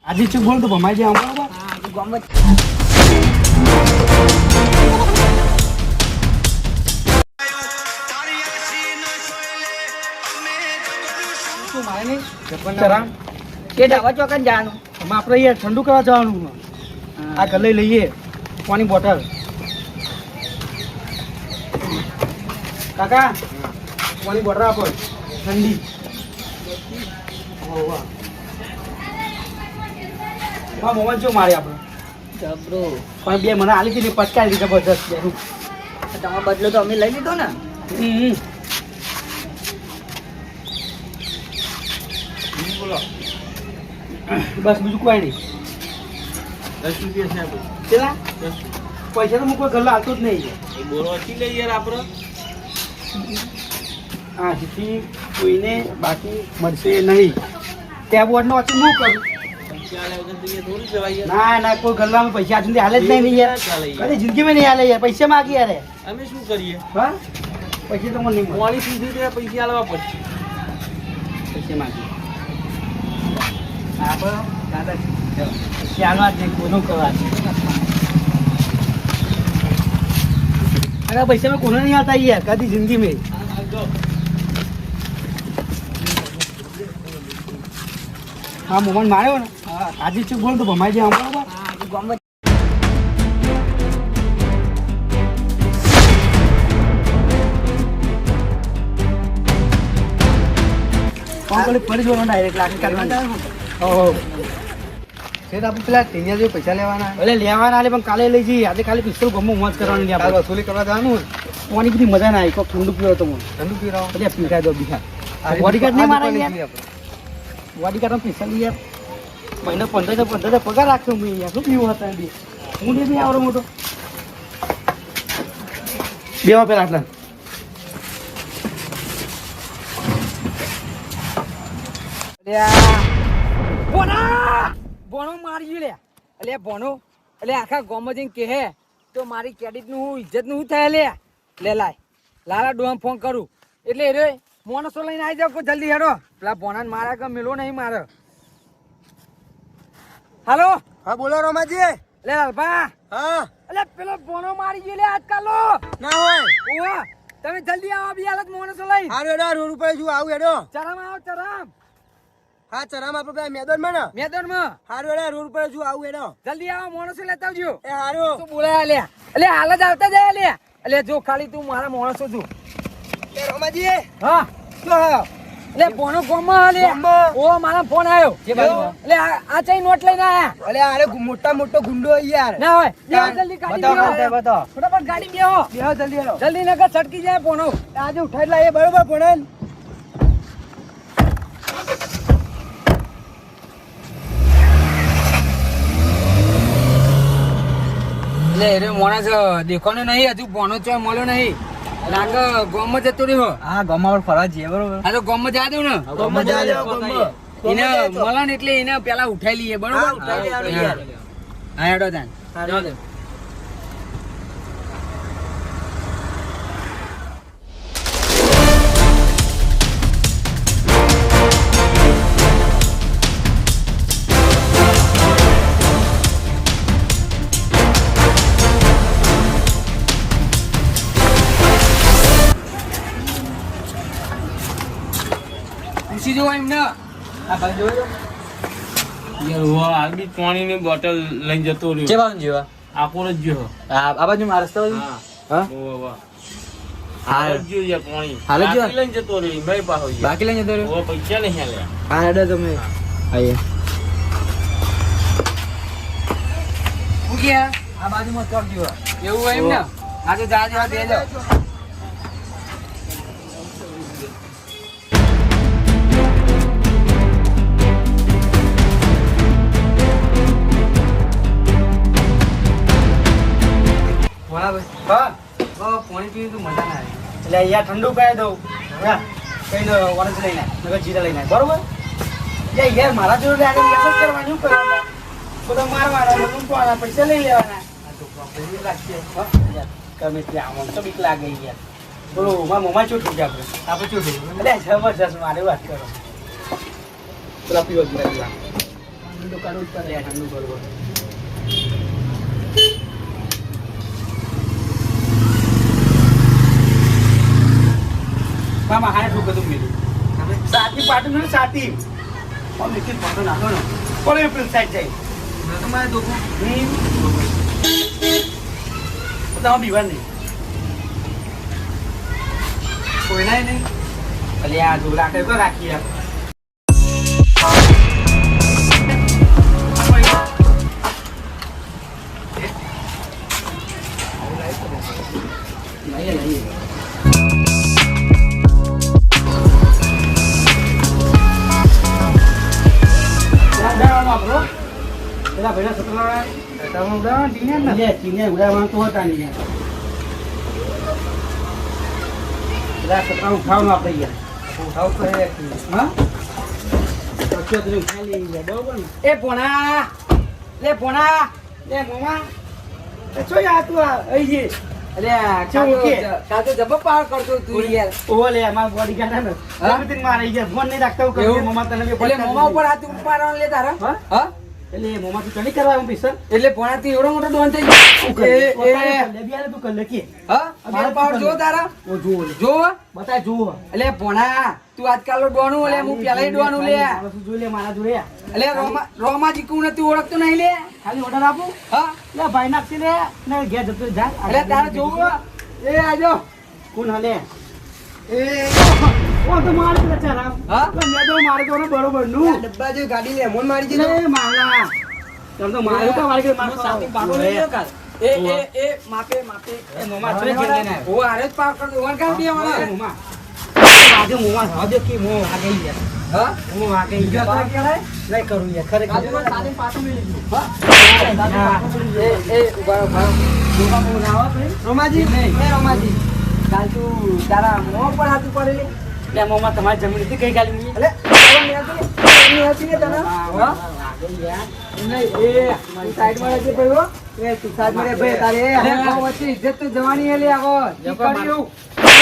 આજે ચૂક બોલ તો ભમાઈ જાય બરાબર. આપણે યાર ઠંડુ કરવા જવાનું. આ ઘર લઈ લઈએ પાણી બોટલ. કાકા પાણી બોટલ આપો ઠંડી. મોમાં જો મારે આપણે જબરો. પણ બે મને આલી હતી પચકારી દીધી જબરદસ્ત બેનું. તમારો બદલો તો અમે લઈ લીધો ને. બોલો બસ બીજું કોઈ નહીં. 10 રૂપિયા છે આપણે. પેલા 10 પૈસા તો હું કોઈ ઘર આવતો જ નહીં. એ બોલવાથી લઈ યાર આપણે. હા જેથી કોઈને બાકી મળશે નહીં. ત્યાં બોર્ડનો વાંચી હું કરું. પૈસા આલ્યા વગર તો એ થોડું જવાય યાર. ના ના કોઈ ગલ્લામાં પૈસા આજથી હાલે જ નહીં યાર. કદી જિંદગીમાં નહીં હાલે યાર. પૈસા માગી યાર. અમે શું કરીએ? હા પૈસા તો મને નહીં મળે. મોડી સુધી તો પૈસા આલવા પડશે. પૈસા માગી આપણે દાદા ચાલવા જ કોનું કરવા છે. અરે પૈસા મેં કોને નહીં આવતા યાર કદી જિંદગી મેં. હા મોમન માર્યો ને આજે ચૂક બોલ તો ભમાઈ જાય બરાબર. ફરી જોવાનું ડાયરેક્ટ લાખ કરવાનું. છે તો આપણે પેલા ટીનિયા જે પૈસા લેવાના એટલે લેવાના પણ કાલે લઈ જઈએ. આજે ખાલી પિસ્તોલ ગમો મોજ કરવાની. આપણે વસૂલી કરવા જવાનું. કોની બધી મજા ના આવી. કોઈ ઠંડુ પીવો તો મને ઠંડુ પીવડાવો એટલે પીવડાવી દો બીજા. બોડીગાર્ડ નહીં મારા યાર. બોડીગાર્ડ પૈસા લઈ યાર મહિને 15,000 પગાર રાખ્યો મેં યાર. શું પીવું હતા હું નહીં આવડો મોટો બેવા પેલા આટલા. ભણો મારી લે એટલે ભણો એટલે આખા ગામમાં જઈને કહે તો મારી ક્રેડિટ નું ઇજ્જત નું થાય લે લે લાય લાલા ડોમ ફોન કરું એટલે રે મોણસો લઈને આવી જાવ કોઈ જલ્દી હેડો પેલા ભોણાને મારા કે મેલો નહીં મારે. હાલો હા બોલો રમાજી. લે લાલભા હા એટલે પેલો ભોણો મારી ગયો લે આજકાલ ના હોય. ઓવા તમે જલ્દી આવો બી હાલત મોણસો લઈ. હારું એડો રોડ ઉપર છું આવું એડો. ચરામ આવો ચરામ. હા ચરામ આપણે મેદાનમાં ને. મેદાનમાં હારું એડો રોડ ઉપર છું આવું એડો. જલ્દી આવો મોણસો લેતા આવજો. એ હારું તું બોલાયા લે એટલે હાલ જ આવતા જાય લે એટલે જો ખાલી તું મારા માણસો છું. એ રમાજી હા શું હા એટલે બોનો ગોમાં લે ઓ મારા ફોન આવ્યો એટલે આ ચઈ નોટ લઈને આયા અલે આરે મોટો ગુંડો યાર. ના હોય બેહો જલ્દી ગાડી બેહો ફટાફટ ગાડી બેહો બેહો જલ્દી આવો. જલ્દી નકર છટકી જાય બોનો. આજે ઉઠાઈ લાય બરોબર ભણન. એટલે રે મોણસ દેખોને નહીં હજુ બોનો ચોય મળ્યો નહીં લાગે ગોમાં જતો રહ્યો. હા ગમાવર ફરવા જઈએ બરોબર. હા તો ગોમાં જા દઉં ને ગોમાં જા દે, ગોમાં. એને મળે ને એટલે એને પેલા ઉઠાઈ લઈએ બરોબર. હા, ઉઠાઈ લેવાનું યાર. હા હેડો તાન જાઓ દે. પૂછી જો એમ ને આ ભાઈ જોયો યાર હું આગળ પાણીની બોટલ લઈને જતો રહ્યો. કે બાજુ જેવા આપોર જ ગયો. આ બાજુ મારા રસ્તા બાજુ હા હા વાહ હાલ હાલ જો યાર પાણી. હાલ જ જો. બાકી લઈને જતો રહ્યો ભાઈ પાહો યાર. બાકી લઈને જતો રહ્યો. ઓ પૈસા નહીં આલ્યા. હા હેડો તમે આઈએ હું કે આ બાજુમાં ચોક જેવા એવું હોય એમ ને આ તો જા જેવા દે જાઓ. હા પાણી પીવું તો મજા ના આવે. એટલે અહીંયા ઠંડુ પાઈ દઉં. હા કઈ વરસ લઈને નગર જીરા લઈને બરોબર. યાર મારા જોડે આગળ યાદ જ કરવાની શું કરવાનું. બધા મારવાના મૂકવાના પૈસા લઈ લેવાના. આ છોકરા બીક લાગશે. ગમે ત્યાં આમ તો બીક લાગે યાર. બોલો મારા મમ્મા શું થઈ ગયા આપણે શું થઈ એટલે જબરજસ્ત મારી વાત કરો. પેલા પીવા ગયા ઠંડુ કરવું જ પડે ઠંડુ કરવું મામા હારે શું બધું મેલું સાતી પાટું ને સાતી નીતિન પાટો નાખો ને કોને પેલું સાઈડ જાય તમારે દુખું તમે બીવાર નહીં કોઈના નહીં અલે આ દોરા કઈ તો રાખી આપ પેલા ભાઈના સતરા ઉડાવવા ચીને ઉડાવવાનું તો હતા નહીં પેલા સતરા ઉઠાવવાનું આપણે ગયા ઉઠાવ તો હા પછી તમે ઉઠાઈ લઈ ગયા બરોબર ને એ પોણા લે પોણા લે મોમા છો યાર તું અહીં જે અલે કાલ તો જબર પાર કરતો તું યાર ઓહો લે અમાર બોડી ગાર્ડ ને everything મારી ગયા ફોન નહીં રાખતા હું કહું મમ્મા તને એટલે મોમા ઉપર હાથ ઉપાડવાનું લે તારા હા એટલે મમ્મા તું ચડી કરવા હું પીસર એટલે પોણા થી એવડો મોટો ડોન થઈ ગયો લે બિયાલે તું કર લખી હા મારો પાવર જો તારા ઓ જો જો બતા જો એટલે પોણા તું આજકાલ નો ડોનું લે હું પેલા ડોનું લે જો લે મારા જોયા એટલે રોમાજી કુને તું ઓળખતો નહીં લે ખાલી ઓર્ડર આપું હા લે ભાઈ નાખી લે ને ઘેર જતો જા એટલે તારે જોવું એ આજો કોણ હલે એ ઓ તો માર કે ચારામ હા મે તો માર તો બરોબર નું ડબ્બા જે ગાડી લે મોન મારી લે માલા તમ તો મારું કા મારી કે માર સાથી પાડો લે કાલ એ માપે એ મોમા ચલે કે લેને ઓ આરે જ પાર કર દો વન કાઢ દે વાળા મોમા આજે મોમા સાદે કે મો આ ગઈ યાર હા મો આ ગઈ યાર નહીં કરું યાર ખરેખર સાદે પાટો મેલી હા એ ઉભા ઉભા મોમા મો ના આવે રોમાજી એ રોમાજી કાલ તું તારા મોં પર હાથ પડે લે મોમા તમારી જમીન હતી કઈ ગાલી મી એટલે હતી ને તને હા નહીં એ સાઈડ માં રહેજે ભાઈ હો એ તું સાઈડ માં રહે ભાઈ તારે વચ્ચે ઇજ્જત તો જવાની હે લે આવો કર્યું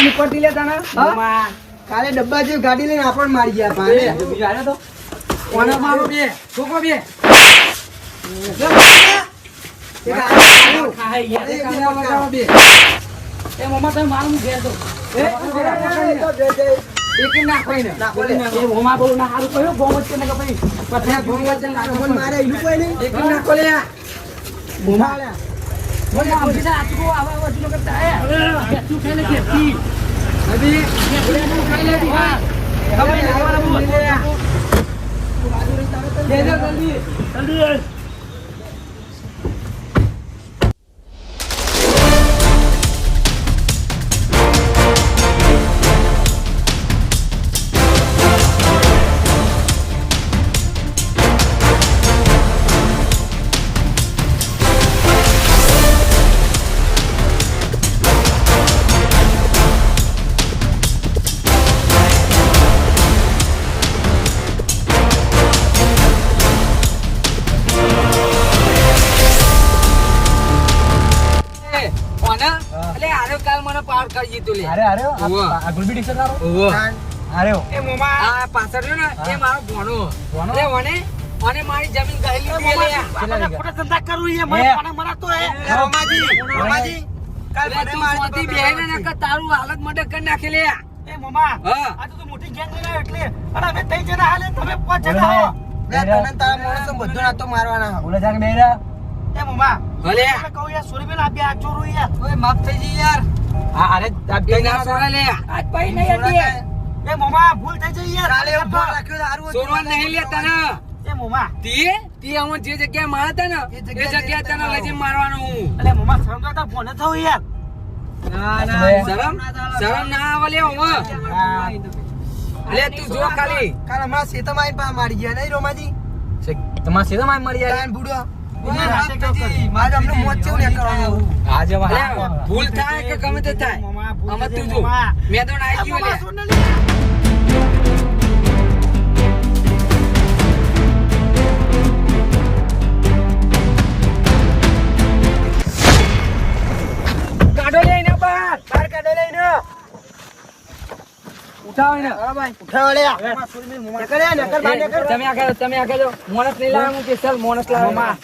નીકળતી લે તને મોમા કાલે ડબ્બા જેવી ગાડી લઈને આપણ મારી ગયા ભાઈ બીજો આવ્યો તો કોને મારો બે છોકરો બે એ મોમા તમે મારું ઘેર દો એક નાખો ને એ મોમા બોલું ના હારું કયો ગોમત કે ને કે ભાઈ પછી ગોમત નાખો મારે ઈલું કોઈ નહીં એક નાખો લે મોમા મને આમથી ના આટકો આવા વસ્તુ કરતા હે તું ખેલે કે તી અભી તું ખાઈ લે હા હવે આવવાના બોલ દે દે જલ્દી જલ્દી અરે અરે આ ગુલબી ડિક્શન વાળો અરે એ મોમા આ પાછળ રહ્યો ને એ મારો ભોણો લે વને અને મારી જમીન ગહેલી છે લે ફોટો ધંધા કરું એ મને મનાતો હે રોમાજી કાલ મને મારી બેહીને નકર તારું હાલત મડક કરી નાખી લે એ મમા હા આ તો મોટી ગેંગ લઈને એટલે અને અમે 3 જણા હાલે તમે 5 જણા હો લે તને તારા માણસો બધું ના તો મારવાના બોલે જા કે બેરા એ મમા ભલે કહું યાર સોરીબેન આપ્યા આ ચોરું યાર ઓય માફ થઈ જી યાર અરે આ બે ના સોરા લે આજ પઈ નહીં હતી એ મમા ભૂલ થઈ જઈ યાર કાલે ફોન રાખ્યો હારું સોરવા નહીં લે તને એ મમા તી અમો જે જગ્યાએ મારા તા ને એ જગ્યાએ તને લઈ મારવાનો હું અલે મમા શરમ તો ફોન થયો યાર ના શરમ ના આવે લે ઓમો લે તું જો ખાલી કાલ હમણાં સેતમાં આઈને પા મારી ગયા નહીં રોમાજી તમાર સીધા માં મરી જાય બુડો મારે અમને મોત કેવું ને કરવાનું આજે ભૂલ થાય કે ગમે તે થાય અમે તું જો મેં તો નાઈ ગયો લે કાઢો લઈને બહાર કાઢો લઈને ઉઠાવ એને. ઉઠાવો લે મોમાં સુરી મેલ મોમાં નકર નકર બા નકર તમે આગળ જાઓ. મોણસ નહીં લાવે હું કે ચાલ મોણસ લાવે. મોમાં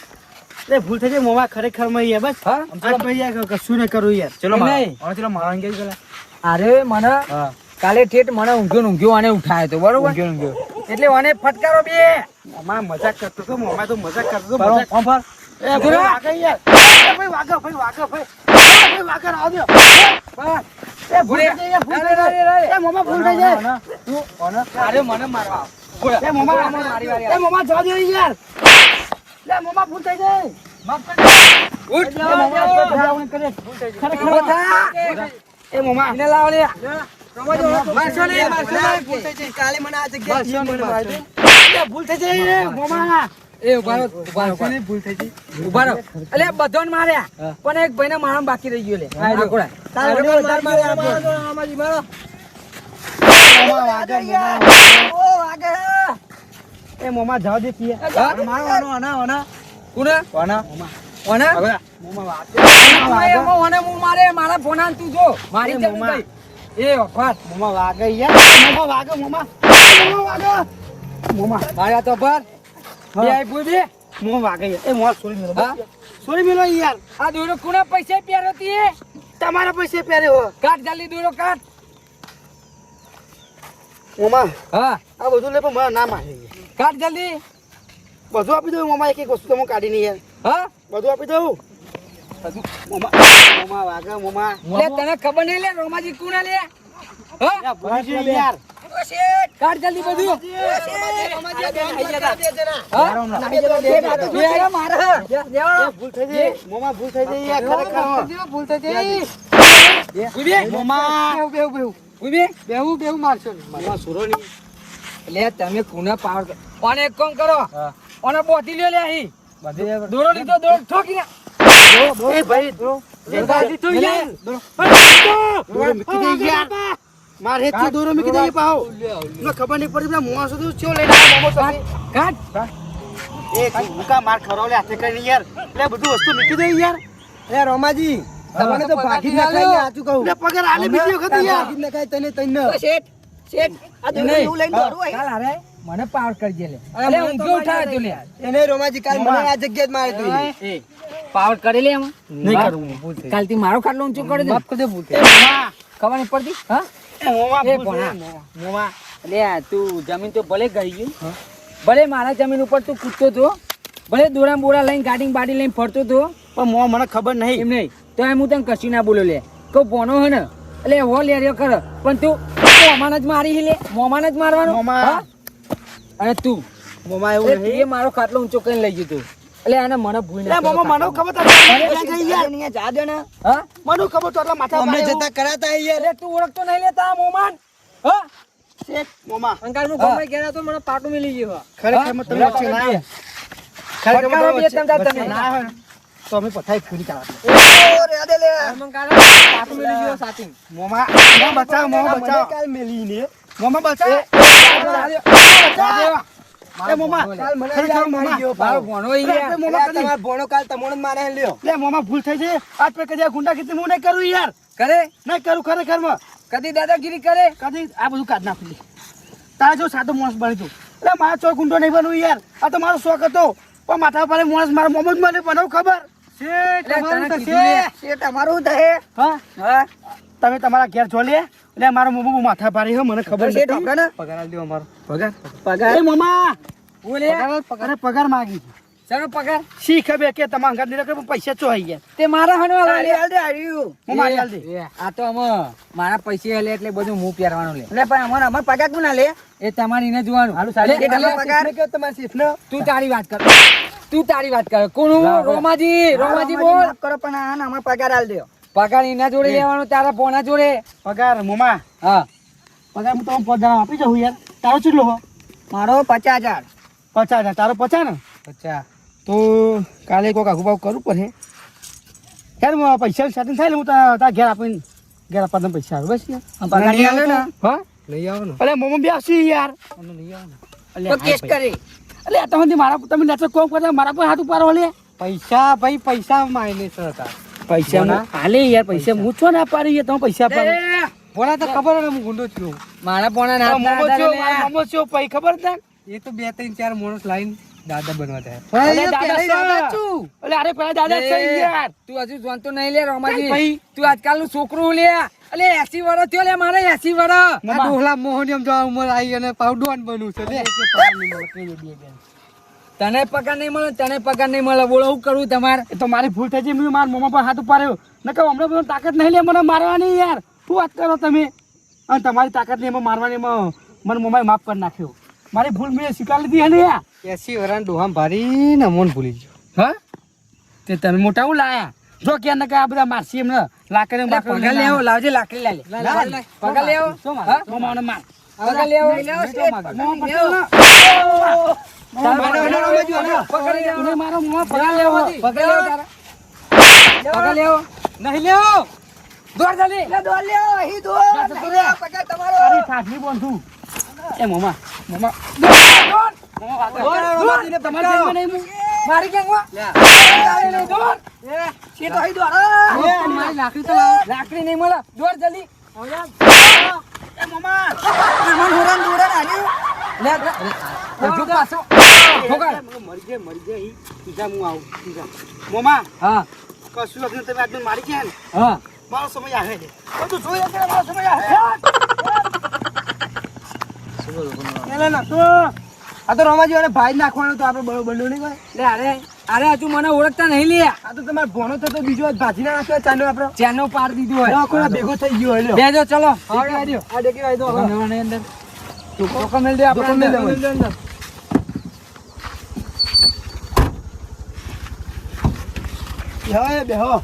લે ભૂલ થઈ જાય મોમાં ખરેખર માં યાર બસ હા? આજ પછી યાર કશું ન કરું યાર ચલો નહીં. હવે ચલો મારા અંગે પેલા અરે મને કાલે ઠેઠ મને ઊંઘ્યો આને ઉઠાયો તો બરોબર એટલે મને ફટકારો બે મોમાં મજાક કરતો તો મોમાં તો મજાક કરતો તો બરો, મજાક ફોન પર. એ ભાઈ વાગે યાર એ ભાઈ વાગે ભાઈ વાગે આવ દો એ ભૂલ થઈ જાય ભૂલ થઈ જાય એ મોમાં ભૂલ થઈ જાય અરે મને મારવા આવ. એ મોમાં જવા દે યાર લે મોમાં ભૂલ થઈ જાય ઉઠ. એ મોમાં ભૂલ કરે ખરેખર ઉભો થા. એ મોમાં એને લાવો લે. મારશો ને ભૂલ થઈ જાય કાલે મને આ જગ્યાએ મને મારી દે ભૂલ થઈ જાય રે મોમાં એ ઉભા રહો, ઉભા રહો. ભૂલ થઈ જાય ઉભા રહો. એટલે બધોને માર્યા પણ એક ભાઈને મારવામાં બાકી રહી ગયો લે. આકોડા. મોમાં વાગે એ મોમાં જવા દે પીએ કોને? ઓને? મોમાં વાગે એમાં ઓને હું મારે મારા ફોનાન તું જો મારી એ જમીન મોમાં. ગઈ. એ વફાત મોમાં વાગે યાર મોમાં વાગે મોમાં માર્યા તો પર હા. બે આઈ પૂરી. મોમાં વાગે યાર એ મોમાં સોરી મેલો હા? સોરી મેલો યાર આ દોરો કોના પૈસે પહેર્યો તી? તમારા પૈસે પહેરે હો કાટ જલ્દી દોરો કાટ. મોમાં હા આ બધું લે પણ મને ના મારે કાટ જલ્દી. બધું આપી દઉં મોમાં એક એક વસ્તુ તો હું કાઢી નહીં યાર હા બધું આપી દઉં મોમાં મોમાં વાગે મોમાં લે તને ખબર નહીં લે રોમાજી કોના લે? હા યાર ભૂલી ગયો યાર કાટ જલ્દી બધું. હા? બે આયા મારે. એ ભૂલ થઈ જાય મોમાં ભૂલ થઈ જાય યાર ખરેખર ભૂલ થઈ જઈ. ઉભી. મોમાં બેહું મારશો. મોમાં સુરો નહીં લે તમે કોના પાવર ઓને એક કામ કરો ઓને બોધી લ્યો લે અહીં દોરો લીધો દોરો ઠોકી ના. એ ભાઈ બાજી તું યાર. દોરો મૂકી દે યાર માર હેત દોરો મૂકી દે પાહો મને ખબર નહીં પડી પેલા મોવા સુધી ચો લઈને આવ્યો મોમો તમે કાટ. એ મુકા માર ખરાવ લે હાથે કરીને યાર લે બધું વસ્તુ મૂકી દે યાર એ રોમાજી તમને તો ભાગી જ નખાય યાર, સાચું કહું. લે પગાર આલે બીજી વખત યાર ભાગી જ નખાય તને તઈને. કાલ હારે મને પાવર કરજે લે. અરે ઊંઘો ઉઠાવે તું લે. એને રોમાજી કાલ મને આ જગ્યાએ જ મારે તું. એ પાવર કરી લે એમ. નહીં કરું હું ભૂલ થઈ કાલ થી મારો ખાટલો ઊંચો કરી દે. માફ કરી દે ભૂલ એ મોમાં ખબર નહીં પડતી. હા એ મોમાં એ ભૂલ ભણા. થઈ જાય. મોમાં લે તું જમીન તો ભલે ગઈ ગયું ભલે મારા જમીન ઉપર તું કૂદતો તો ભલે દોરા બોરા લઈને ગાડી બાડી લઈને ફરતો તો પણ મોમાં મને ખબર નહીં એમ નહીં તો એમ હું તને કશું ના બોલ્યો લે કહું બોનો હે ને એટલે હો લે રહ્યો ખરો પણ તું મોમાન જ મારી લે મોમાન જ મારવાનો. મોમાં. હા? અને તું મોમાં એટલે એવું તું નહીં એ મારો ખાટલો ઊંચો કરીને લઈ ગયો તું એટલે આને મને ભૂલ લે ના મોમાં મને ખબર તો યાર જા દે ને. હા મને ખબર તો આટલા માથા અમને પાડે જતા કરાતા યાર. એટલે તું ઓળખતો નહીં લેતા મોમાન. હા શેઠ મોમાં અંકાર હું ગમે ગયા તો મને પાટું મિલી ગયો. ખરેખર માં તમે વચ્ચે ના આવ્યા. ખરેખર માં પટકારો બે તમે તમતા વચ્ચે તમે. ના આવ્યા ને તો અમે પથાઈ પૂરી કાઢા ઓ, રે દે લે. પાટું મિલી ગયો સાચી. મોમાં મોમાં બચાવ મોમાં મને બચાવ કાલ મેલી ને. મોમાં બચાવ એ મોમાં કાલ મને ખરેખર યાર મોમાં. મારી ગયો મારો પાવ. ભણો અરે, યાર. મોમાં અરે, તમારો ભોણો કાલ તમોને મારે હે લ્યો. લે મોમાં ભૂલ થઈ છે આજ પે કદી આ ગુંડા કીધી હું નહીં કરું યાર કરે નહીં કરું ખરેખર માં કદી દાદાગીરી કરે કદી આ બધું કાઢ નાખી લે તારા જો સાદો માણસ બની તું એટલે મારા ચોય ગુંડો નહીં બનવું યાર આ તો મારો શોખ હતો પણ માથા પર માણસ મારા મોમો જ મને બનાવ ખબર શેઠ એટલે તમારું તને તો કીધું લે. શેઠ. એ તમારું થાય. હા હા. તમે તમારા ઘેર જો લે એટલે મારો મોમો માથા પાડી હો મને ખબર શેઠ નથી. આપડે ને. પગાર આલ દો અમારો પગાર પગાર. એ મામા બોલે અરે પગાર માંગી ચાલો પગાર શી ખબર કે તમારા ઘર નીકળે પણ પૈસા ચો આવી ગયા તે મારા હનવા હાલી હાલ દે, હાલ્યું. હું મારી હાલ દે આ તો અમે મારા પૈસા લે એટલે બધું હું પહેરવાનું લે એટલે પણ અમાર પગાર કોના લે? એ તમારી ને જોવાનું હાલું સાહેબ. લે, તમારો લે, પગાર? તમારા શેઠનો તું તારી વાત કર તું તારી વાત કર કોણ રોમાજી રોમાજી બોલ માફ કરો પણ આ અમાર પગાર હાલ દો. પગાર એના જોડે લેવાનો તારા પોના જોડે પગાર મોમા હા પગાર હું તમને 5,000 આપી જાઉં યાર તારો કેટલો હો મારો 50,000. 50,000 તારો 50 ને અચ્છા તો કાલે કોઈક આઘુ બાઘુ કરવું પડે યાર હું પૈસા સેટિંગ થાય ને હું તારા ઘેર આપીને ઘેર આપવા તને પૈસા આવે બસ ને પગાર નહીં આલે ને. હા લઈ આવો ને અલે મોમો બી આવશે યાર લઈ આવો ને અલે તો કેસ કરી. અલે આ તો હંધી મારા તમે નેચર કોમ કરતા મારા પર હાથ ઉપાડો લે પૈસા ભાઈ પૈસા માઇનસ હતા પૈસા હાલે યાર પૈસા હું છો ના પાડી તમે પૈસા પાડો ભોળા તો ખબર ને હું ગુંડો છું મારા પોણા ના મોમો છો મોમો છો પઈ ખબર છે એ તો 2-3-4 માણસ લાઈન દાદા બનવા થાય અરે પણ દાદા એ દાદા છે. છું અલે અરે પેલા દાદા છે યાર તું હજુ જોનતો નહીં લે રોમાજી ભાઈ. તું આજકાલ નું છોકરું લે અલે 80 વર્ષ થયો લે મારે 80 વર્ષ આ ડોહલા મોહનિયમ જો આ ઉંમર આવી અને પાવડોન બનવું છે લે તને પગાર નહીં મળે તને પગાર નહીં મળે બોલો શું કરવું તમારે એ તો મારી ભૂલ થઈ છે મેં મારા મોમા પર હાથ ઉપાડ્યો નકર હમણાં બધો તાકાત નહીં લે મને મારવાની યાર શું વાત કરો તમે અને તમારી તાકાત નહીં એમાં મારવાની એમાં મને મોમાએ માફ કરી નાખ્યો મારી ભૂલ મેં સ્વીકાર લીધી હે ને યાર 80 વરાન ડોહામ ભારી ને મોન ભૂલી ગયો હા તે તમે મોટા હું લાયા જો કે નકર આ બધા મારસી એમને લાકડે પગાર લેવો લાવજે લાકડી લાલે પગાર લેવો હા? મોમાને માર પગાર લેવો પગાર લેવો તું મારો મોમા પગાર લેવો પગાર લેવો તારા પગાર લેવો નહીં લેવો દોડ જલ્દી દોડ લેવો અહીં દોડ પગાર તમારો તારી ઠાઠની બોંધું એ મોમા મોમા તમારે જેલમાં નહીં હું. મારી કેમ વા દોડ છે તો અહીં દોડ મારી લાકડી તો લાવો. લાકડી નહીં મળે દોડ જલ્દી એ મોમા મન હોરાન દોડ આલ્યું લે હજુ પાછો ઠોકર મરી જાય ઈ. તુજા હું આવું તુજા. મોમા હા કશું લગ્ન તમે આજનું મારી ગયા ને હા મારો સમય આવે છે બધું જોઈ લે પેલા મારો સમય આવે લે ના તો આ તો રમાજી અને ભાઈ નાખવાનો તો આપણે બરોબર નહીં ભાઈ લે અરે હજુ મને ઓળખતા નહીં લે આ તો તમારે ભણો થતો બીજો ભાજી ના નાખ્યો ચાલો આપણે ચેનો પાર દીધું હોય નોકરો ભેગો થઈ ગયો લ્યો બેજો ચલો આ ડેકી વાઈ દો નવાની અંદર ચોખ્ખો મેલ દે આપણે અંદર. બેહો